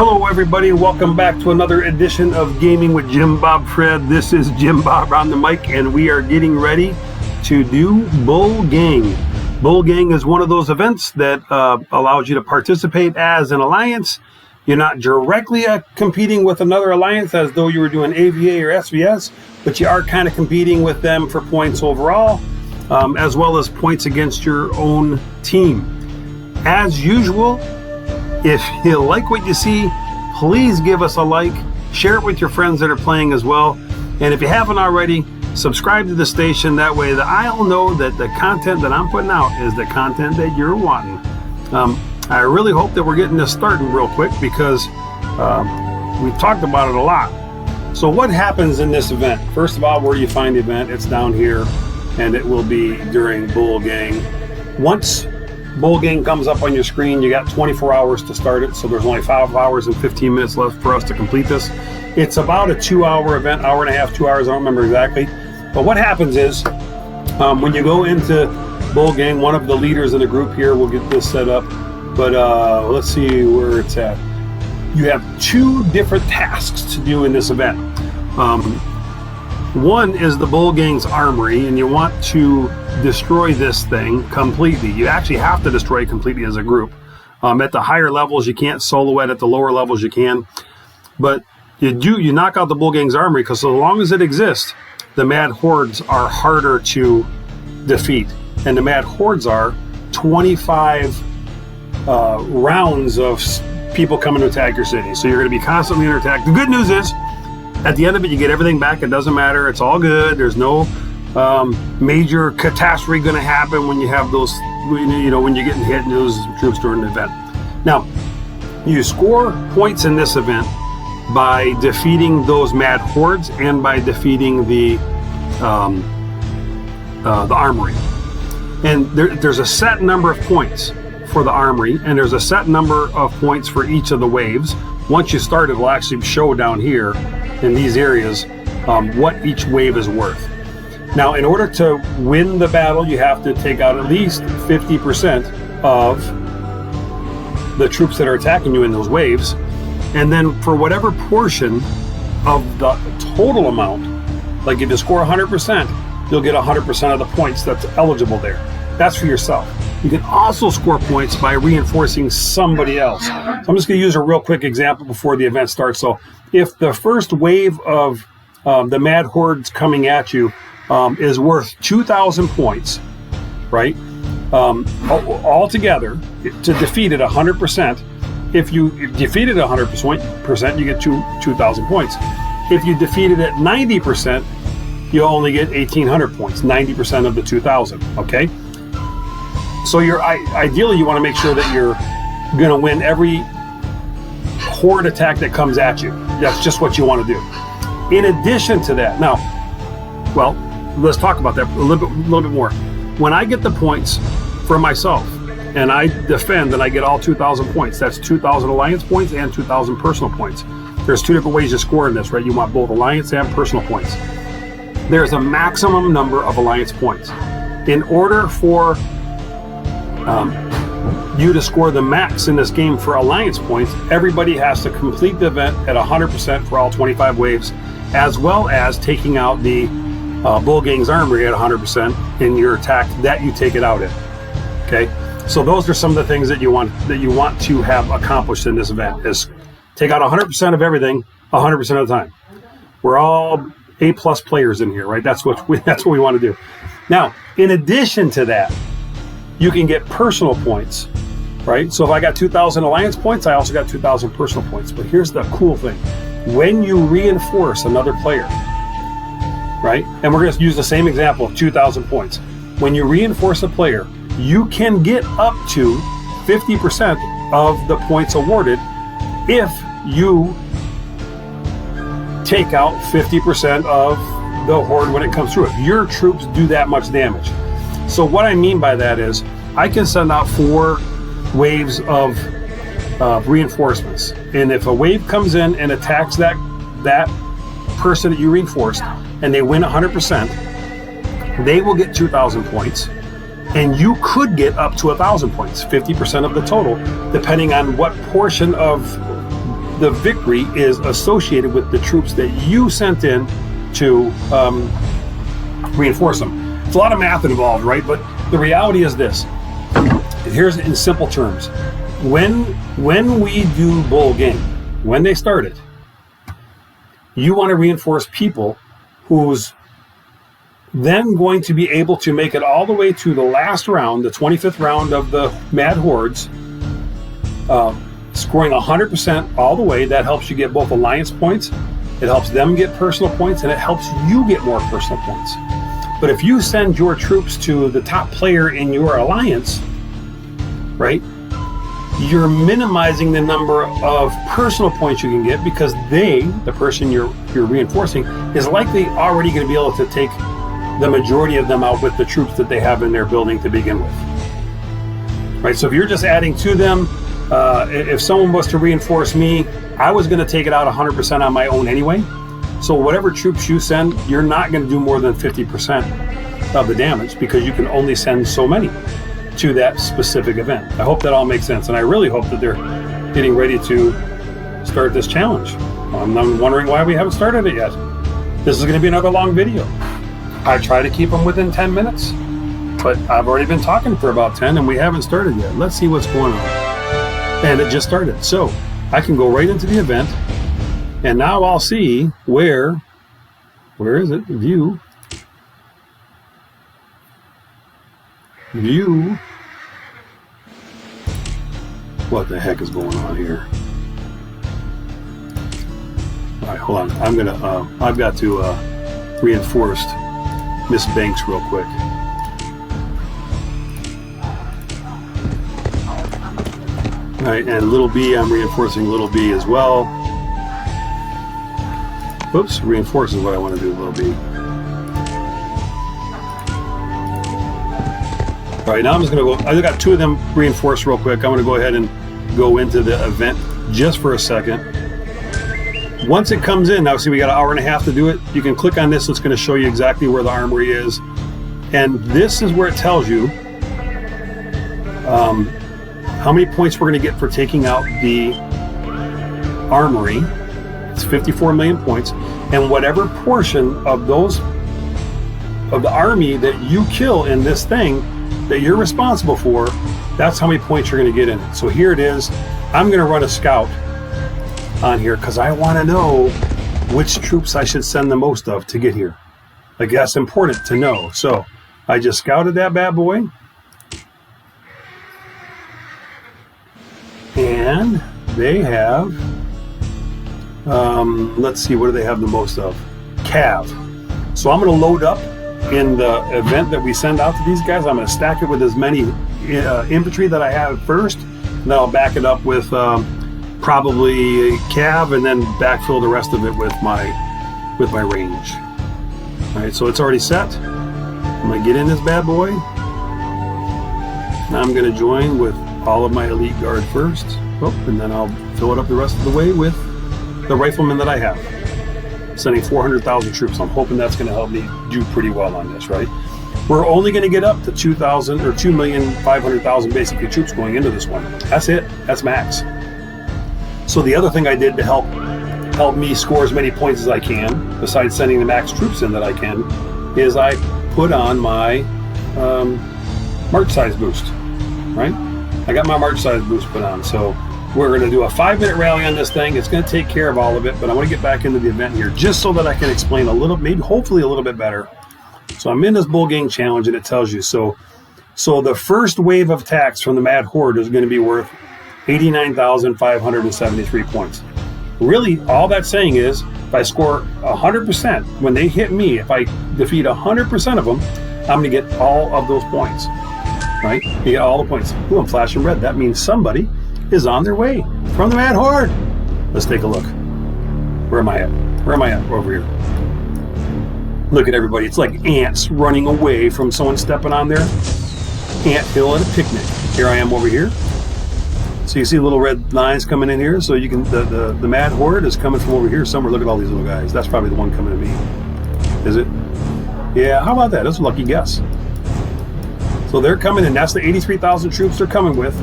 Hello everybody, welcome back to another edition of Gaming with Jim Bob Fred. This is Jim Bob on the mic, and we are getting ready to do Bull Gang. Bull Gang is one of those events that allows you to participate as an alliance. You're not directly competing with another alliance as though you were doing AVA or SVS, but you are kind of competing with them for points overall, as well as points against your own team. As usual, if you like what you see, please give us a like, share it with your friends that are playing as well, and if you haven't already, subscribe to the station. That way that I'll know that the content that I'm putting out is the content that you're wanting. I really hope that we're getting this started real quick because we've talked about it a lot. So what happens in this event? First of all, where you find the event, it's down here, and it will be during Bull Gang. Once Bull Gang comes up on your screen, you got 24 hours to start it, so there's only 5 hours and 15 minutes left for us to complete this. It's about a 2-hour event, hour and a half, 2 hours, I don't remember exactly. But what happens is, when you go into Bull Gang, one of the leaders in the group here will get this set up, but let's see where it's at. You have 2 different tasks to do in this event. One is the Bull Gang's armory, and you want to destroy this thing completely. You actually have to destroy it completely as a group. At the higher levels, you can't solo it. At the lower levels, you can. But you knock out the Bull Gang's armory, because so long as it exists, the Mad Hordes are harder to defeat. And the Mad Hordes are 25 rounds of people coming to attack your city. So you're going to be constantly under attack. The good news is, at the end of it, you get everything back. It doesn't matter. It's all good. There's no major catastrophe going to happen when you have those, when you're getting hit and those troops during the event. Now, you score points in this event by defeating those Mad Hordes and by defeating the armory. And there's a set number of points for the armory, and there's a set number of points for each of the waves. Once you start, it will actually show down here in these areas what each wave is worth. Now, in order to win the battle, you have to take out at least 50% of the troops that are attacking you in those waves. And then for whatever portion of the total amount, like if you score 100%, you'll get 100% of the points that's eligible there. That's for yourself. You can also score points by reinforcing somebody else. So I'm just going to use a real quick example before the event starts. So if the first wave of the Mad Hordes coming at you is worth 2,000 points, right? Altogether, to defeat it 100%, if you defeat it 100%, you get 2,000 points. If you defeat it at 90%, you only get 1,800 points, 90% of the 2,000, okay? So ideally, you want to make sure that you're going to win every horde attack that comes at you. That's just what you want to do. In addition to that, now, well, let's talk about that a little bit more. When I get the points for myself and I defend, and I get all 2,000 points, that's 2,000 alliance points and 2,000 personal points. There's 2 different ways to score in this, right? You want both alliance and personal points. There's a maximum number of alliance points. In order for you to score the max in this game for alliance points, everybody has to complete the event at 100% for all 25 waves, as well as taking out the Bull Gang's armory at 100% in your attack that you take it out in. Okay, so those are some of the things that you want to have accomplished in this event: is take out 100% of everything 100% of the time. We're all A+ players in here, right? That's what we want to do. Now, in addition to that, you can get personal points, right? So if I got 2,000 alliance points, I also got 2,000 personal points. But here's the cool thing. When you reinforce another player, right? And we're going to use the same example of 2,000 points. When you reinforce a player, you can get up to 50% of the points awarded if you take out 50% of the horde when it comes through. If your troops do that much damage. So what I mean by that is, I can send out 4 waves of reinforcements, and if a wave comes in and attacks that person that you reinforced, and they win 100%, they will get 2,000 points, and you could get up to 1,000 points, 50% of the total, depending on what portion of the victory is associated with the troops that you sent in to reinforce them. It's a lot of math involved, right? But the reality is this. Here's in simple terms. When we do Bull Gang, when they start it, you want to reinforce people who's then going to be able to make it all the way to the last round, the 25th round of the Mad Hordes, scoring 100% all the way. That helps you get both alliance points, it helps them get personal points, and it helps you get more personal points. But if you send your troops to the top player in your alliance, right, you're minimizing the number of personal points you can get, because the person you're reinforcing, is likely already going to be able to take the majority of them out with the troops that they have in their building to begin with. Right, so if you're just adding to them, if someone was to reinforce me, I was going to take it out 100% on my own anyway. So whatever troops you send, you're not going to do more than 50% of the damage, because you can only send so many to that specific event. I hope that all makes sense, and I really hope that they're getting ready to start this challenge. I'm wondering why we haven't started it yet. This is going to be another long video. I try to keep them within 10 minutes, but I've already been talking for about 10 and we haven't started yet. Let's see what's going on. And it just started. So I can go right into the event, and now I'll see where is it? View. What the heck is going on here? All right, hold on. I've got to reinforce Miss Banks real quick. All right, and little B, I'm reinforcing little B as well. Oops, reinforce is what I want to do, little B. All right, now I'm just going to go, I got two of them reinforced real quick. I'm going to go ahead and go into the event just for a second. Once it comes in, now see we got an hour and a half to do it. You can click on this, it's going to show you exactly where the armory is. And this is where it tells you how many points we're going to get for taking out the armory. It's 54 million points. And whatever portion of those, of the army that you kill in this thing that you're responsible for, that's how many points you're going to get in it. So here it is. I'm going to run a scout on here because I want to know which troops I should send the most of to get here. Like, that's important to know. So I just scouted that bad boy. And they have, let's see, what do they have the most of? Cav. So I'm going to load up in the event that we send out to these guys. I'm going to stack it with as many infantry that I have first, and then I'll back it up with probably cav, and then backfill the rest of it with my range. All right, so it's already set. I'm going to get in this bad boy. Now I'm going to join with all of my elite guard first, and then I'll fill it up the rest of the way with the riflemen that I have. Sending 400,000 troops. I'm hoping that's going to help me do pretty well on this, right? We're only going to get up to 2,000 or 2,500,000 basically troops going into this one. That's it. That's max. So the other thing I did to help me score as many points as I can, besides sending the max troops in that I can, is I put on my march size boost, right? I got my march size boost put on. So we're going to do a 5-minute rally on this thing. It's going to take care of all of it, but I want to get back into the event here just so that I can explain a little, maybe hopefully a little bit better. So I'm in this Bull Gang challenge, and it tells you. So the first wave of attacks from the Mad Horde is going to be worth 89,573 points. Really, all that's saying is if I score 100%, when they hit me, if I defeat 100% of them, I'm going to get all of those points, right? You get all the points. Ooh, I'm flashing red. That means somebody is on their way from the Mad Horde. Let's take a look. Where am I at? Where am I at? Over here. Look at everybody. It's like ants running away from someone stepping on their ant hill at a picnic. Here I am over here. So you see little red lines coming in here. So you can, the Mad Horde is coming from over here somewhere. Look at all these little guys. That's probably the one coming to me. Is it? Yeah, how about that? That's a lucky guess. So they're coming in. That's the 83,000 troops they're coming with.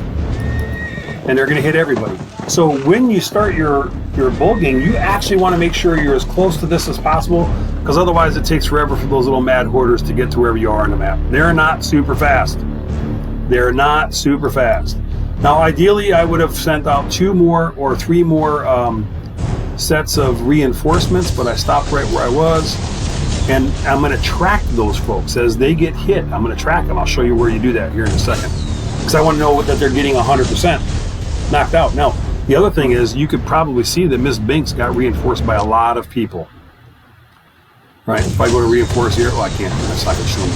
And they're going to hit everybody. So when you start your bull gang, you actually want to make sure you're as close to this as possible, because otherwise it takes forever for those little mad hoarders to get to wherever you are on the map. They're not super fast. They're not super fast. Now, ideally, I would have sent out 2 more or 3 more sets of reinforcements, but I stopped right where I was. And I'm going to track those folks as they get hit. I'm going to track them. I'll show you where you do that here in a second, because I want to know that they're getting 100% knocked out. Now, the other thing is, you could probably see that Miss Binks got reinforced by a lot of people. Right? If I go to reinforce here, well, I can't. That's not going to show me.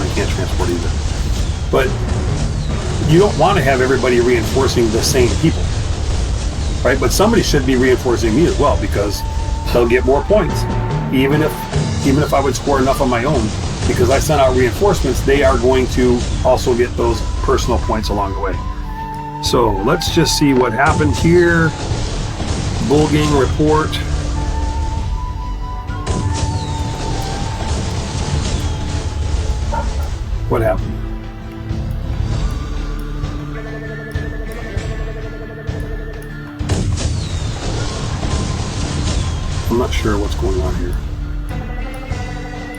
I can't transport either. But you don't want to have everybody reinforcing the same people, right? But somebody should be reinforcing me as well, because they'll get more points, even if I would score enough on my own, because I sent out reinforcements. They are going to also get those personal points along the way. So let's just see what happened here. Bull gang report. What happened? I'm not sure what's going on here.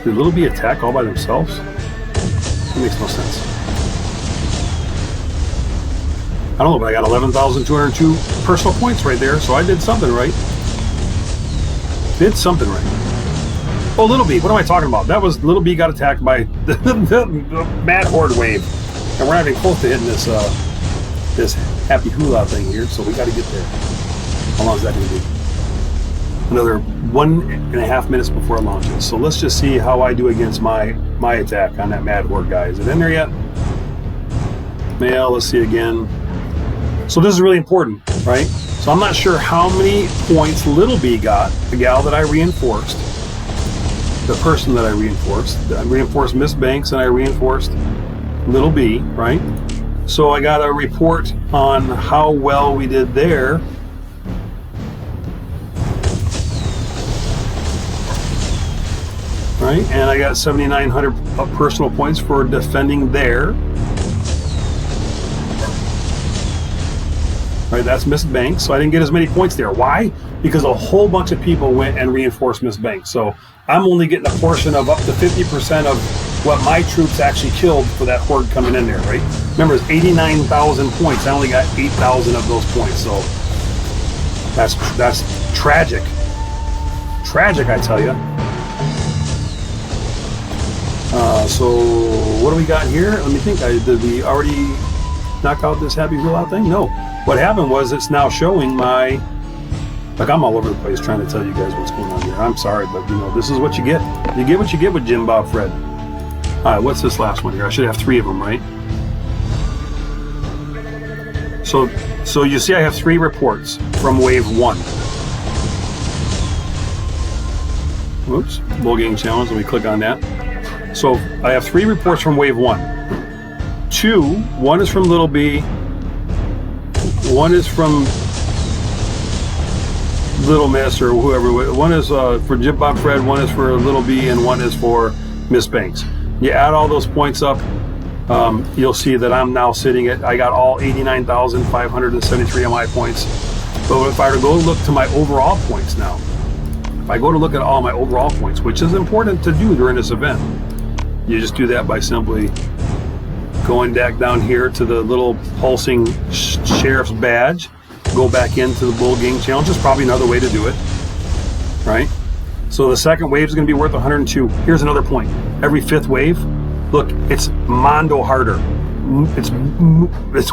Did Little B attack all by themselves? That makes no sense. I don't know, but I got 11,202 personal points right there, so I did something right. Did something right. Oh, Little B, what am I talking about? That was Little B got attacked by the mad horde wave. And we're not even close to hitting this this happy hula thing here, so we got to get there. How long is that going to be? Another 1.5 minutes before it launches. So let's just see how I do against my attack on that mad horde guy. Is it in there yet? Mail, let's see again. So this is really important, right? So I'm not sure how many points Little B got, the gal that I reinforced, the person that I reinforced. I reinforced Miss Banks and I reinforced Little B, right? So I got a report on how well we did there. Right, and I got 7,900 personal points for defending there. Right, that's Miss Banks, so I didn't get as many points there. Why? Because a whole bunch of people went and reinforced Miss Banks. So I'm only getting a portion of up to 50% of what my troops actually killed for that horde coming in there, right? Remember, it's 89,000 points. I only got 8,000 of those points, so that's tragic. Tragic, I tell you. So what do we got here? Let me think. Did we already knock out this happy wheel out thing? No. What happened was it's now showing my, like, I'm all over the place trying to tell you guys what's going on here. I'm sorry, but you know, this is what you get. You get what you get with Jim Bob Fred. All right, what's this last one here? I should have 3 of them, right? So you see I have 3 reports from wave 1. Oops, bull gang challenge. Let me click on that. So I have 3 reports from wave 1. 1 is from Little B. 1 is from Little Miss or whoever. 1 is for Jim Bob Fred. 1 is for Little B, and 1 is for Miss Banks. You add all those points up, you'll see that I'm now sitting at, I got all 89,573 of my points. But if I were to go look to my overall points now, if I go to look at all my overall points, which is important to do during this event, you just do that by simply going back down here to the little pulsing sheriff's badge, go back into the bull gang challenge. Is probably another way to do it, right? So the second wave is going to be worth 102. Here's another point. Every 5th wave, look, it's mondo harder. It's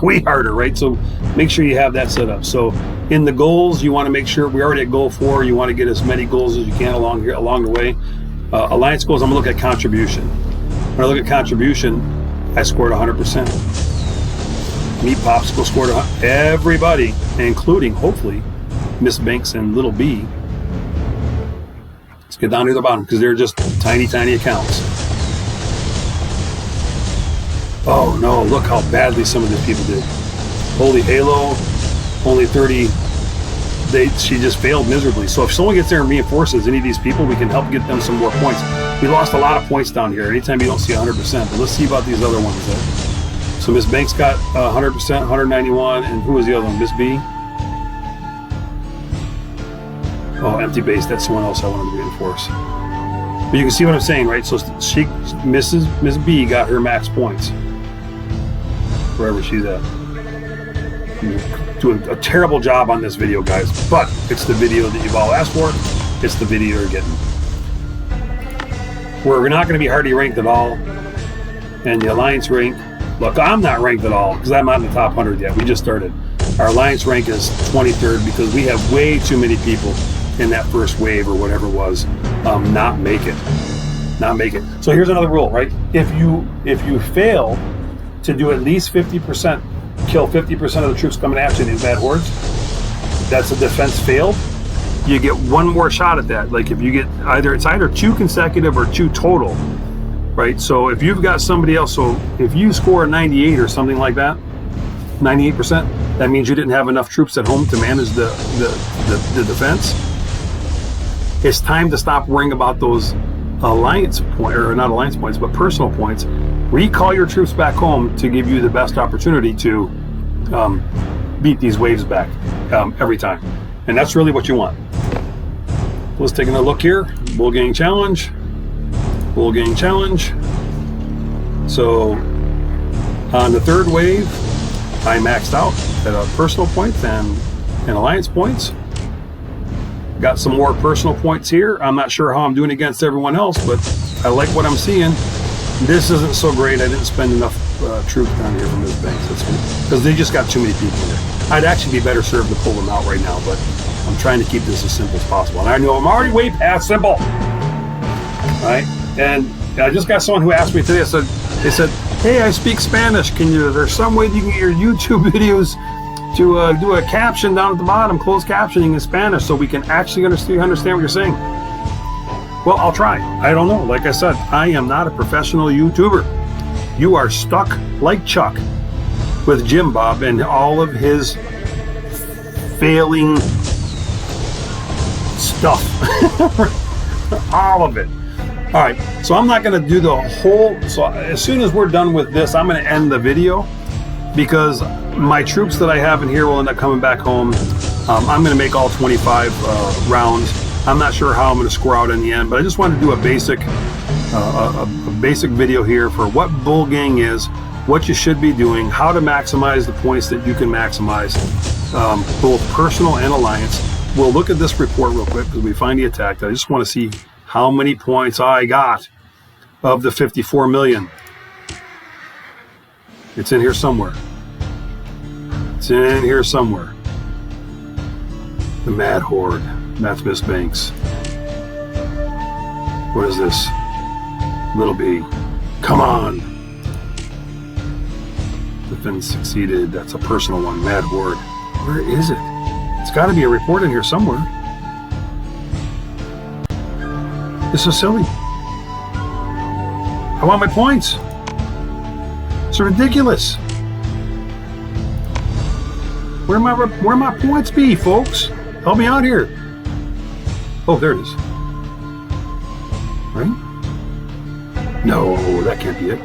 way harder, right? So make sure you have that set up. So in the goals, you want to make sure we're already at goal 4. You want to get as many goals as you can along the way. Alliance goals, I'm going to look at contribution. When I look at contribution, I scored 100%. Meat Popsicle scored 100%. Everybody, including, hopefully, Miss Banks and Little B. Let's get down to the bottom, because they're just tiny, tiny accounts. Oh no, look how badly some of these people did. Holy Halo, only 30. She just failed miserably. So if someone gets there and reinforces any of these people, we can help get them some more points. We lost a lot of points down here anytime you don't see 100%. But let's see about these other ones. So Miss Banks got 100%, 191, and who was the other one? Miss B? Oh, empty base. That's someone else I wanted to reinforce. But you can see what I'm saying, right? So Miss B got her max points. Wherever she's at. I'm doing a terrible job on this video, guys. But it's the video that you've all asked for. It's the video you're getting. We're not going to be hardly ranked at all. And the alliance rank, look, I'm not ranked at all because I'm not in the top 100 yet. We just started. Our alliance rank is 23rd because we have way too many people in that first wave or whatever it was not make it. So here's another rule, right? If you fail to do at least 50%, kill 50% of the troops coming after you in bad hordes, that's a defense failed. You get one more shot at that. Like if you get it's either 2 consecutive or 2 total, right? So if you've got somebody else, so if you score a 98 or something like that, 98%, that means you didn't have enough troops at home to manage the defense. It's time to stop worrying about those alliance points, or not alliance points, but personal points. Recall your troops back home to give you the best opportunity to beat these waves back every time. And that's really what you want. Let's take another look here. Bull Gang Challenge. Bull Gang Challenge. So on the 3rd wave, I maxed out at personal points and alliance points. Got some more personal points here. I'm not sure how I'm doing against everyone else, but I like what I'm seeing. This isn't so great. I didn't spend enough troops down here from this base. That's good. Because they just got too many people here. I'd actually be better served to pull them out right now, but I'm trying to keep this as simple as possible. And I know I'm already way past simple. All right? And I just got someone who asked me today. They said, hey, I speak Spanish. There's some way that you can get your YouTube videos to do a caption down at the bottom, closed captioning in Spanish, so we can actually understand what you're saying. Well, I'll try. I don't know. Like I said, I am not a professional YouTuber. You are stuck like Chuck with Jim Bob and all of his failing stuff. All of it. All right, so I'm not going to do the whole, so as soon as we're done with this, I'm going to end the video because my troops that I have in here will end up coming back home. I'm going to make all 25 rounds. I'm not sure how I'm going to score out in the end, but I just wanted to do a basic video here for what Bull Gang is, what you should be doing, how to maximize the points that you can maximize, both personal and alliance. We'll look at this report real quick because we find the attack. I just want to see how many points I got of the 54 million. It's in here somewhere. It's in here somewhere. The Mad Horde. That's Miss Banks. What is this? Little B. Come on. Defense succeeded. That's a personal one. Mad Horde. Where is it? It's got to be a report in here somewhere. This is silly. I want my points. It's ridiculous. Where my points be, folks? Help me out here. Oh, there it is. Right? No, that can't be it.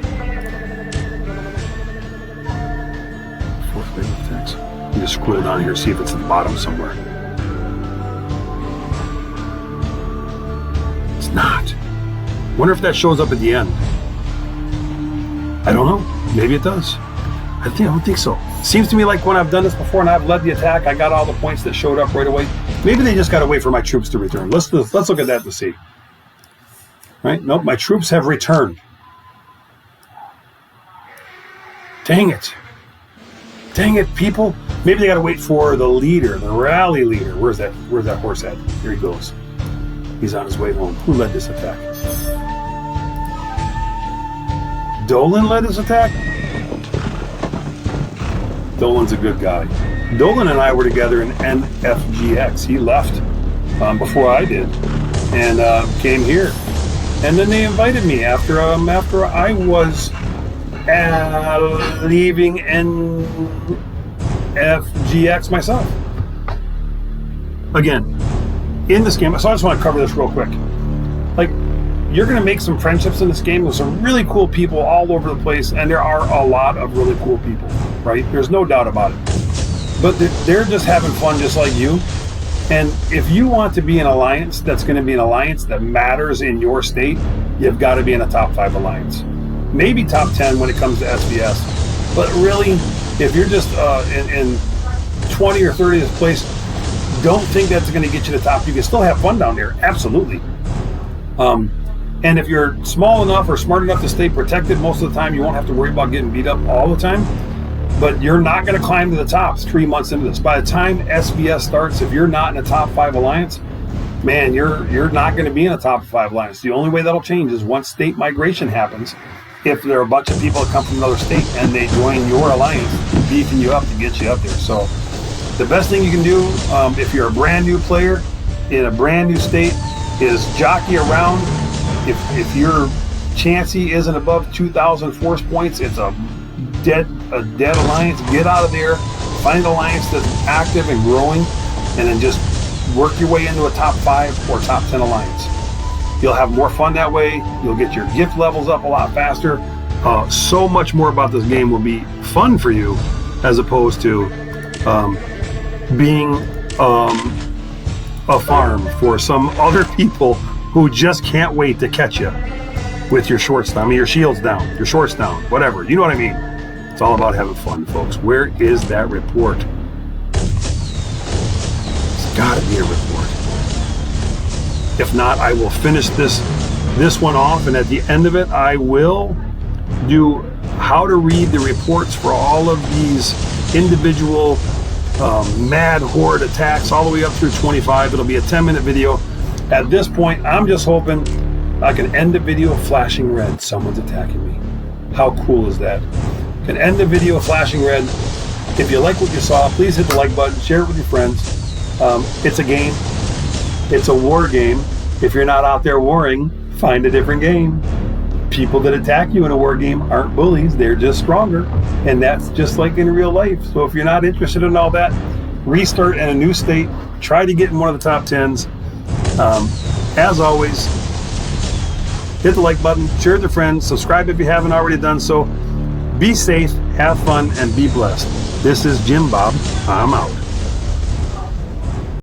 4th wave of attacks. You just scroll down here, see if it's at the bottom somewhere. It's not. Wonder if that shows up at the end. I don't know. Maybe it does. I don't think so. Seems to me like when I've done this before and I've led the attack, I got all the points that showed up right away. Maybe they just got to wait for my troops to return. Let's look at that to see. Right? Nope, my troops have returned. Dang it. Dang it, people. Maybe they got to wait for the leader, the rally leader. Where's that horse at? Here he goes. He's on his way home. Who led this attack? Dolan led this attack? Dolan's a good guy. Dolan and I were together in NFGX. He left before I did and came here. And then they invited me after I was leaving NFGX myself. Again, in this game, so I just want to cover this real quick. Like, you're going to make some friendships in this game with some really cool people all over the place, and there are a lot of really cool people, right? There's no doubt about it. But they're just having fun just like you, And if you want to be an alliance that's going to be an alliance that matters in your state, you've got to be in a top 5 alliance. Maybe top 10 when it comes to SBS. But really, if you're just in 20 or 30th place, don't think that's going to get you to the top. You can still have fun down there, absolutely. And if you're small enough or smart enough to stay protected most of the time, you won't have to worry about getting beat up all the time. But you're not going to climb to the top 3 months into this. By the time SBS starts, if you're not in a top 5 alliance, man, you're not going to be in a top 5 alliance. The only way that'll change is once state migration happens. If there are a bunch of people that come from another state and they join your alliance, beefing you up to get you up there. So the best thing you can do if you're a brand new player in a brand new state is jockey around. If your Chansey isn't above 2,000 force points, it's a dead alliance. Get out of there, find an alliance that's active and growing, and then just work your way into a top 5 or top 10 alliance. You'll have more fun that way. You'll get your gift levels up a lot faster. So much more about this game will be fun for you as opposed to being a farm for some other people who just can't wait to catch you with your shorts down. I mean, your shields down, your shorts down, whatever. You know what I mean? It's all about having fun, folks. Where is that report? It's got to be a report. If not, I will finish this one off, and at the end of it, I will do how to read the reports for all of these individual mad horde attacks all the way up through 25. It'll be a 10-minute video. At this point, I'm just hoping I can end the video flashing red. Someone's attacking me. How cool is that? Can end the video flashing red. If you like what you saw, please hit the like button, share it with your friends. It's a game. It's a war game. If you're not out there warring, find a different game. People that attack you in a war game aren't bullies. They're just stronger. And that's just like in real life. So if you're not interested in all that, restart in a new state. Try to get in one of the top 10s. As always, hit the like button, share with your friends, subscribe if you haven't already done so. Be safe, have fun, and be blessed. This is Jim Bob. I'm out.